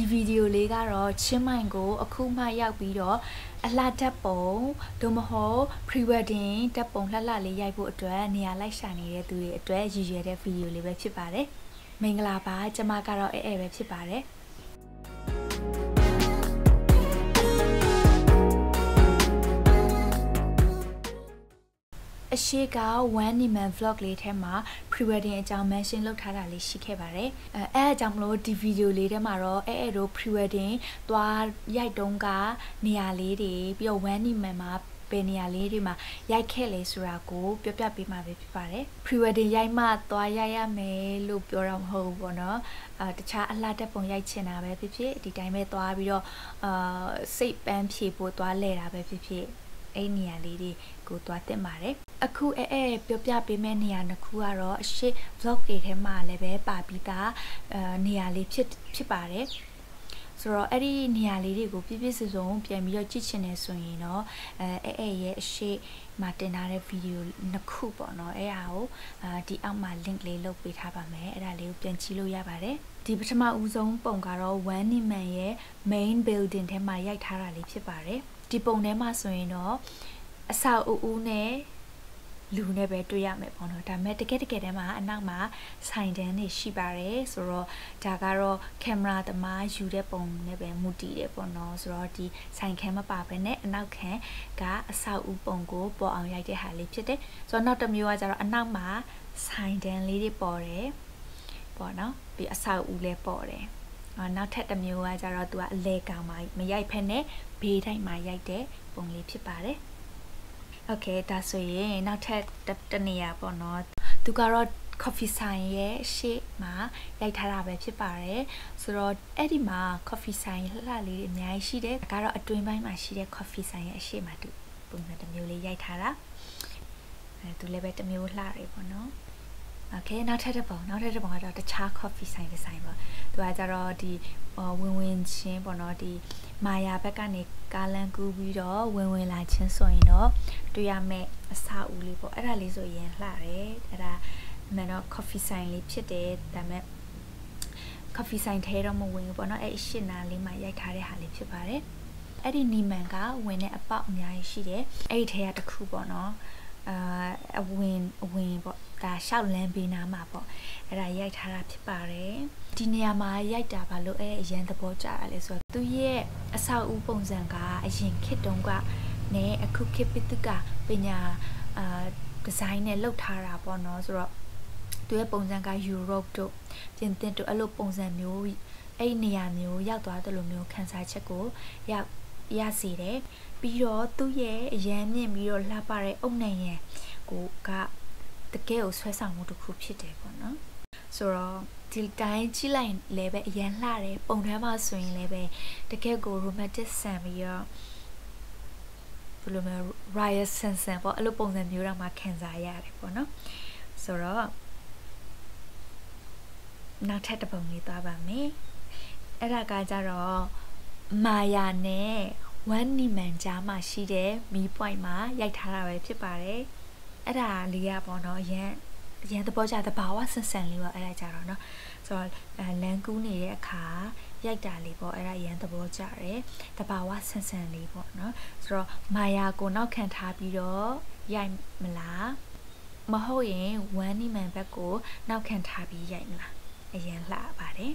ဒီဗီဒီယိုလေးကတော့ချင်းမိုင်ကိုအခုမှရောက်ပြီးတော့အလှဓာတ်ပုံဒို့မဟုတ် pre-wedding ဓာတ်ပုံလှလေးရိုက်ဖို့အတွက်နေရာလိုက်ရှာနေတဲ့သူတွေအတွက်ရည်ရွယ်တဲ့ဗီဒီယိုလေးပဲဖြစ်ပါတယ်မင်္ဂလာပါကျမကတော့အဲပဲဖြစ်ပါတယ်အရှိက1 Niman vlog လေးထဲမှာ pre-wedding အကြောင်း mention လုပ်ထားတာလေးရှိခဲ့ပါတယ်အဲအကြောင်းမလို့ဒီဗီဒီယိုလေးထဲမှာတော့အဲတို့ pre-wedding သွားရိုက်တုံးကနေရာလေးတွေပြီးတော့1 Niman မှာဘယ်နေရာလေးတွေမှာရိုက်ခဲ့လဲဆိုတာကိုပြောပြပေးမှာပဲဖြစ်ပါတယ် pre-wedding ရိုက်မှသွားရိုက်ရမယ်လို့ပြောတော့မဟုတ်ဘူးပေါ့နော်တခြားအလှတက်ပုံရိုက်ချင်တာပဲဖြစ်ဖြစ်ဒီတိုင်းပဲသွားပြီးတော့စိတ်ပန်းဖြေဖို့သွားလဲတာပဲဖြစ်ဖြစ်အဲ့နေရာလေးတွေကိုသွားတက်ပါတယ်အခုပြောပြပေးမယ့်နေရာတစ်ခုကတော့အရှိ vlog တွေထဲမှာလည်းပဲပါပြီးသားနေရာလေးဖြစ်ပါတယ်ဆိုတော့အဲ့ဒီနေရာလေးတွေကိုပြည့်စုံပြန်ပြီးတော့ကြည့်ချင်နေဆိုရင်တော့ရဲ့အရှိမှာတင်ထားတဲ့ဗီဒီယိုနှစ်ခုပေါ့နော်အဲ့ဟာကိုဒီအောက်မှာ link လေးလုပ်ပေးထားပါမယ်အဲ့ဒါလေးကိုပြန်ကြည့်လို့ရပါတယ်ဒီပထမဦးဆုံးပုံကတော့1 Niman ရဲ့ main building ထဲမှာရိုက်ထားတာလေးဖြစ်ပါတယ်ဒီပုံထဲမှာဆိုရင်တော့အဆောက်အဦနဲ့လူနဲ့ပဲတွေ့ရမယ်ပေါ့နော်ဒါပေမဲ့တကယ်တမ်းမှာအနောက်မှာဆိုင်တန်းတွေရှိပါတယ်ဆိုတော့ဒါကတော့ကင်မရာသမားယူတဲ့ပုံနဲ့ပဲမူတည်တယ်ပေါ့နော်ဆိုတော့ဒီဆိုင်ခန်းမပါဘဲနဲ့အနောက်ခန်းကအဆောက်အဦပုံကိုပေါ်အောင်ရိုက်တဲ့ဟာလေးဖြစ်တယ်ဆိုတော့နောက်တစ်မျိုးကကျတော့အနောက်မှာဆိုင်တန်းလေးတွေပေါ်တယ်ပေါ့နော်ပြီးအဆောက်အဦလည်းပေါ်တယ်နောက်ထပ်တစ်မျိုးကကျတော့သူကအလဲကောင်မှာမရိုက်ဖက်နဲ့ဘေးတိုင်းမှာရိုက်တဲ့ပုံလေးဖြစ်ပါတယ်โอเคဒါဆိုရင်နောက်ထပ်တနေရာပေါ့နော်သူကတော့ coffee ဆိုင်ရဲ့ရှေ့မှာရိုက်ထားတာပဲဖြစ်ပါတယ်ဆိုတော့အဲ့ဒီမှာ coffee ဆိုင်လှလှလေးတွေအများကြီးရှိတယ်ဒါကတော့အတွင်းပိုင်းမှာရှိတဲ့ coffee ဆိုင်ရဲ့အရှေ့မှာသူပုံစံတစ်မျိုးလေးရိုက်ထားတာသူလည်းပဲတစ်မျိုးလှတယ်ပေါ့နော်โอเคနောက်ထပ်တစ်ပုံကတော့တခြား coffee ဆိုင်ဒီဇိုင်းပေါ့သူကကြတော့ဒီဝင်ချင်းပေါ့နော်ဒီမာယာဘက်ကနေကားလန်ကူးပြီးတော့ဝင်လာချင်းဆိုရင်တော့တွေ့ရမယ့်အဆောက်အဦလေးပေါ့အဲ့ဒါလေးဆိုရင်လှတယ်အဲ့ဒါမှန်တော့ coffee ဆိုင်လေးဖြစ်တယ်ဒါပေမဲ့ coffee ဆိုင်ထဲတော့မဝင်ဘူးပေါ့နော်အဲ့ရှင်းနာလေးမှာရိုက်ထားတဲ့ဟာလေးဖြစ်ပါတယ်အဲ့ဒီနီမန်ကဝင်တဲ့အပေါက်အများကြီးရှိတယ်အဲ့ဒီထဲကတစ်ခုပေါ့နော်အဝင်ပေါ့ဒါရှောက်လန်းပေးနာမှာပေါ့အဲ့ဒါရိုက်ထားတာဖြစ်ပါတယ်ဒီနေရာမှာရိုက်တာဘာလို့အရန်သဘောကျတာလဲဆိုတော့သူရဲ့အဆောက်အဦပုံစံကအရင်ခေတ်တုန်းကနဲ့အခုခေတ်ပိတ္တကပညာဒီဇိုင်းနဲ့လုပ်ထားတာပေါ့နော်ဆိုတော့သူရဲ့ပုံစံက Europe တို့ပြင်သစ်တို့အဲ့လိုပုံစံမျိုးအဲ့နေရာမျိုးရောက်သွားတယ်လို့မျိုးခန်းစားချက်ကိုရစေတယ်ပြီးတော့သူ့ရဲ့အရန်မြင့်ပြီးတော့လှပတဲ့အုတ်နံရံကိုကတကယ်ကိုဆွဲဆောင်မှုတစ်ခုဖြစ်တယ်ပေါ့နော်ဆိုတော့ဒီတိုင်းကြည့်လိုက်လည်းပဲအရန်လှတယ်ပုံထဲမှာဆိုရင်လည်းပဲတကယ်ကို romantic ဆန်ပြီးတော့ဘယ်လိုမျိုး royal ဆန်ပေါ့အဲ့လိုပုံစံမျိုးတော့မှခံစားရတယ်ပေါ့နော်ဆိုတော့နောက်ထပ်တစ်ပုံလေးသွားပါမယ်အဲ့ဒါကကြတော့မာယာနဲ့1 Niman ကြားမှာရှိတဲ့မီး point မှာရိုက်ထားတာပဲဖြစ်ပါတယ်အဲ့ဒါလေးကပေါ့နော်အရန်သဘောကျသဘာဝဆန်လေးပေါ့အဲ့ဒါကြတော့เนาะဆိုတော့လန်ကူးနေတဲ့အခါရိုက်တာလေးပေါ့အဲ့ဒါအရန်သဘောကျတယ်သဘာဝဆန်လေးပေါ့เนาะဆိုတော့မာယာကိုနောက်ခံထားပြီးတော့ရိုက်မလားမဟုတ်ရင်1 Niman ဘက်ကိုနောက်ခံထားပြီးရိုက်မလားအရန်လှပါတယ်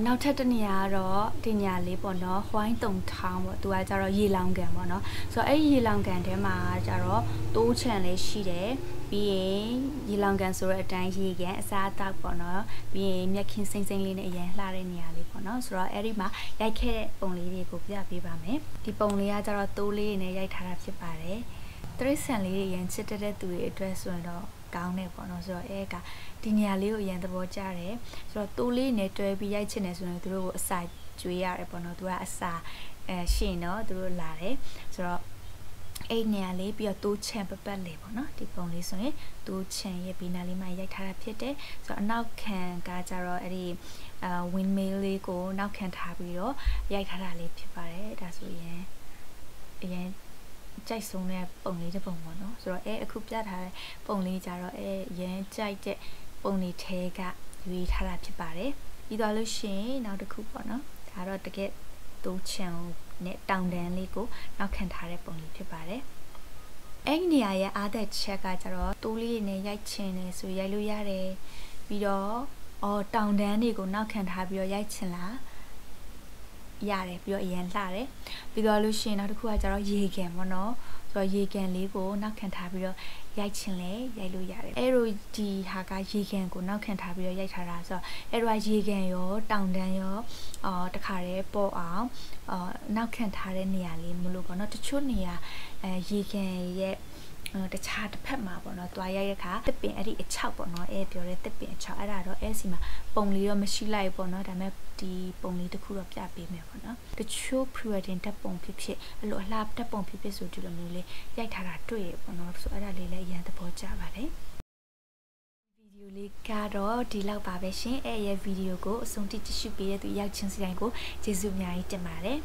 နောက်ထပ်တစ်နေရာကတော့ဒီနေရာလေးပေါ့နော်ဟွိုင်းတုံထောင်းပေါ့သူကကြတော့ရေလောင်ကန်ပေါ့နော်ဆိုတော့အဲ့ရေလောင်ကန်ထဲမှာကြတော့တိုးချန်လေးရှိတယ်ပြီးရင်ရေလောင်ကန်ဆိုတဲ့အတိုင်းရေကန်အစားအသောက်ပေါ့နော်ပြီးရင်မြက်ခင်းစိမ့်လေးနဲ့အရင်လှတဲ့နေရာလေးပေါ့နော်ဆိုတော့အဲ့ဒီမှာရိုက်ခဲ့တဲ့ပုံလေးတွေကိုပြပေးပါမယ်ဒီပုံလေးကကြတော့တိုးလေးနဲ့ရိုက်ထားတာဖြစ်ပါတယ်တရိတ်ဆန်လေးတွေအရင်ချစ်တဲ့သူတွေအတွက်ဆိုရင်တော့ကောင်းတယ်ပေါ့နော်ဆိုတော့ကဒီနေရာလေးကိုအရင်သဘောကျတယ်ဆိုတော့တိုးလေးနဲ့တွဲပြီးရိုက်ချင်တယ်ဆိုရင်သူတို့ကိုအစာကျွေးရတယ်ပေါ့နော်သူကအစာရှင်းတော့သူတို့လာတယ်ဆိုတော့အဲ့နေရာလေးပြီးတော့တိုးချန်ပတ်လေးပေါ့နော်ဒီပုံလေးဆိုရင်တိုးချန်ရဲ့ဘီနာလေးမှာရိုက်ထားတာဖြစ်တယ်ဆိုတော့အနောက်ခံကကြတော့အဲ့ဒီwindmill လေးကိုနောက်ခံထားပြီးတော့ရိုက်ထားတာလေးဖြစ်ပါတယ်ဒါဆိုရင်အရင်ကြိုက်ဆုံးတဲ့ပုံလေးတစ်ပုံပေါ့နော်ဆိုတော့အခုပြထားတဲ့ပုံလေးကြတော့ရန်ကြိုက်တဲ့ပုံလေးထဲကရွေးထားတာဖြစ်ပါတယ် ပြီးသွားလို့ရှိရင်နောက်တစ်ခုပေါ့နော်ဒါတော့တကယ်တိုးချန်နဲ့တောင်တန်းလေးကိုနောက်ခံထားတဲ့ပုံလေးဖြစ်ပါတယ်အဲ့ဒီနေရာရဲ့အားသက်ချက်ကကျတော့တိုးလေးနဲ့ရိုက်ချင်တယ်ဆိုရိုက်လို့ရတယ်ပြီးတော့တောင်တန်းတွေကိုနောက်ခံထားပြီးတော့ရိုက်ချင်လားရတယ်ပြီးတော့အရင်လှတယ်ပြီးတော့လို့ရှိရင်နောက်တစ်ခုကကျတော့ရေကန်ပေါ့နော်ဆိုတော့ရေကန်လေးကိုနောက်ခံထားပြီးတော့ရိုက်ချင်လဲရိုက်လို့ရတယ်အဲ့လိုဒီဟာကရေကန်ကိုနောက်ခံထားပြီးတော့ရိုက်ထားတာဆိုတော့အဲ့တော့ရေကန်ရောတောင်တန်းရောတခါတည်းပေါ့အောင်နောက်ခံထားတဲ့နေရာလေးမလို့ပေါ့နော်တချို့နေရာရေကန်ရဲ့တခြားတစ်ဖက်မှာပေါ့နော်တွားရတဲ့ခါတစ်ပင်အဲ့ဒီအချောက်ပေါ့နော်ပြောတဲ့တစ်ပင်အချောက်အဲ့ဒါတော့အဲ့စီမှာပုံလေးတော့မရှိလိုက်ပေါ့နော်ဒါပေမဲ့ဒီပုံလေးတစ်ခုတော့ပြပေးမယ်ပေါ့နော်တချို့ pre-wedding တက်ပုံဖြစ်အဲ့လိုအလှတက်ပုံဖြစ်ဆိုဒီလိုမျိုးလေးရိုက်ထားတာတွေ့ရပေါ့နော်ဆိုအဲ့ဒါလေးလည်းအရင်သဘောကျပါတယ်ဗီဒီယိုလေးကတော့ဒီလောက်ပါပဲရှင်အဲ့ရဲ့ဗီဒီယိုကိုအဆုံးထိကြည့်ရှုပေးတဲ့သူရောက်ချင်းစီတိုင်းကိုကျေးဇူးအများကြီးတင်ပါတယ်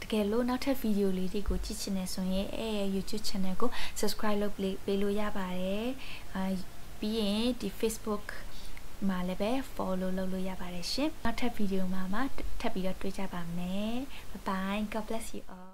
တကယ်လို့နောက်ထပ်ဗီဒီယိုလေးတွေကိုကြည့်ချင်နေဆိုရင်အဲ့ရဲ့ YouTube channel ကို subscribe လုပ်ပေးလို့ရပါတယ်ပြီးရင်ဒီ Facebook မှာလည်းပဲ follow လုပ်လို့ရပါတယ်ရှင်နောက်ထပ်ဗီဒီယိုမှာထပ်ပြီးတော့တွေ့ကြပါမယ် bye bye god bless you all